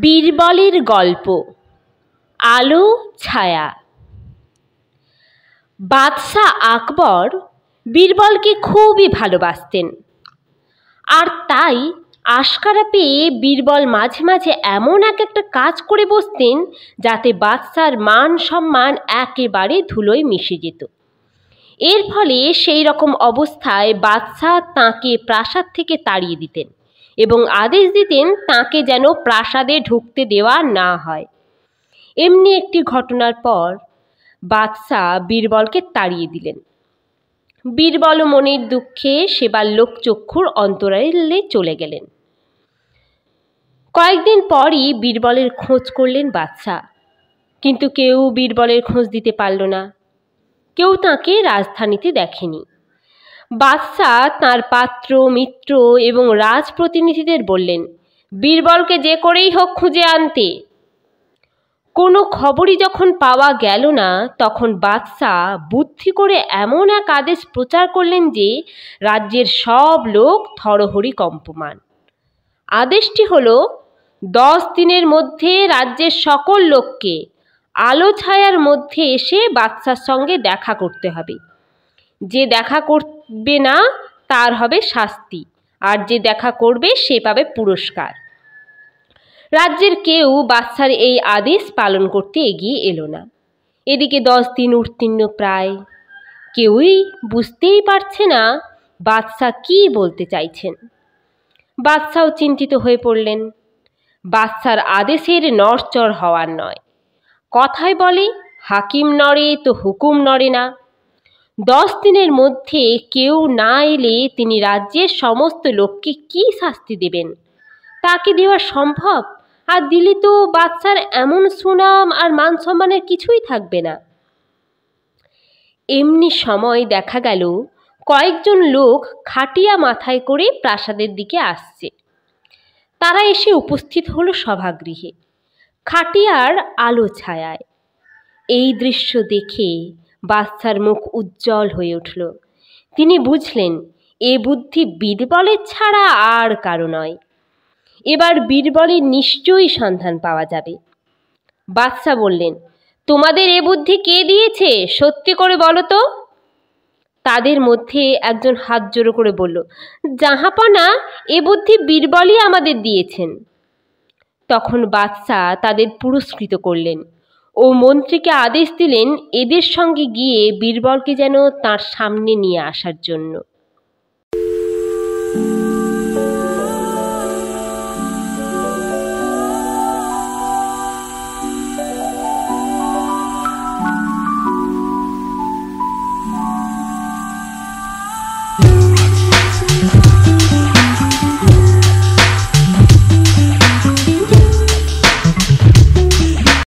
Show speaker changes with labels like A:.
A: বীরবলের গল্প আলো ছায়া। বাদশাহ আকবর বীরবলকে খুবই ভালোবাসতেন, আর তাই আশকারা পেয়ে বীরবল মাঝে মাঝে এমন একটা কাজ করে বসতেন যাতে বাদশার মান সম্মান একেবারে ধুলোয় মিশে যেত। এর ফলে সেই রকম অবস্থায় বাদশাহ তাঁকে প্রাসাদ থেকে তাড়িয়ে দিতেন এবং আদেশ দিতেন তাঁকে যেন প্রাসাদে ঢুকতে দেওয়া না হয়। এমনি একটি ঘটনার পর বাদশাহ বীরবলকে তাড়িয়ে দিলেন। বীরবল মনের দুঃখে সেবার লোকচক্ষুর অন্তরালে চলে গেলেন। কয়েকদিন পরই বীরবলের খোঁজ করলেন বাদশাহ, কিন্তু কেউ বীরবলের খোঁজ দিতে পারল না। কেউ তাঁকে রাজধানীতে দেখেনি। বাদশাহ তাঁর পাত্র মিত্র এবং রাজপ্রতিনিধিদের বললেন, বীরবলকে যে করেই হোক খুঁজে আনতে। কোনো খবরই যখন পাওয়া গেল না, তখন বাদশাহ বুদ্ধি করে এমন এক আদেশ প্রচার করলেন যে রাজ্যের সব লোক থরহরি কম্পমান। আদেশটি হলো 10 দিনের মধ্যে রাজ্যের সকল লোককে আলো ছায়ার মধ্যে এসে বাদশার সঙ্গে দেখা করতে হবে। যে দেখা করবে না তার হবে শাস্তি, আর যে দেখা করবে সে পাবে পুরস্কার। রাজ্যের কেউ বাদশার এই আদেশ পালন করতে এগিয়ে এলো না। এদিকে 10 দিন উত্তীর্ণ প্রায়। কেউই বুঝতেই পারছে না বাদশাহ কি বলতে চাইছেন। বাদশাও চিন্তিত হয়ে পড়লেন। বাদশার আদেশের নড়চড় হওয়ার নয়। কথায় বলে, হাকিম নড়ে তো হুকুম নড়ে না। 10 দিনের মধ্যে কেউ না এলে তিনি রাজ্যের সমস্ত লোককে কি শাস্তি দেবেন? তা কি দেওয়া সম্ভব? আর দিলে তো বাদশার এমন সুনাম আর মান সম্মানের কিছুই থাকবে না। এমনি সময় দেখা গেল কয়েকজন লোক খাটিয়া মাথায় করে প্রাসাদের দিকে আসছে। তারা এসে উপস্থিত হলো সভাগৃহে, খাটিয়ার আলো ছায়ায়। এই দৃশ্য দেখে বাদশার মুখ উজ্জ্বল হয়ে উঠল। তিনি বুঝলেন এ বুদ্ধি বীরবলের ছাড়া আর কারো নয়। এবার বীরবলের নিশ্চয়ই সন্ধান পাওয়া যাবে। বাদশাহ বললেন, তোমাদের এ বুদ্ধি কে দিয়েছে? সত্যি করে বলো তো। তাদের মধ্যে একজন হাত জোড়ো করে বলল, জাহাপনা, এ বুদ্ধি বীরবলই আমাদের দিয়েছেন। তখন বাদশাহ তাদের পুরস্কৃত করলেন ও মন্ত্রীকে আদেশ দিলেন এদের সঙ্গে গিয়ে বীরবলকে যেন তার সামনে নিয়ে আসার জন্য।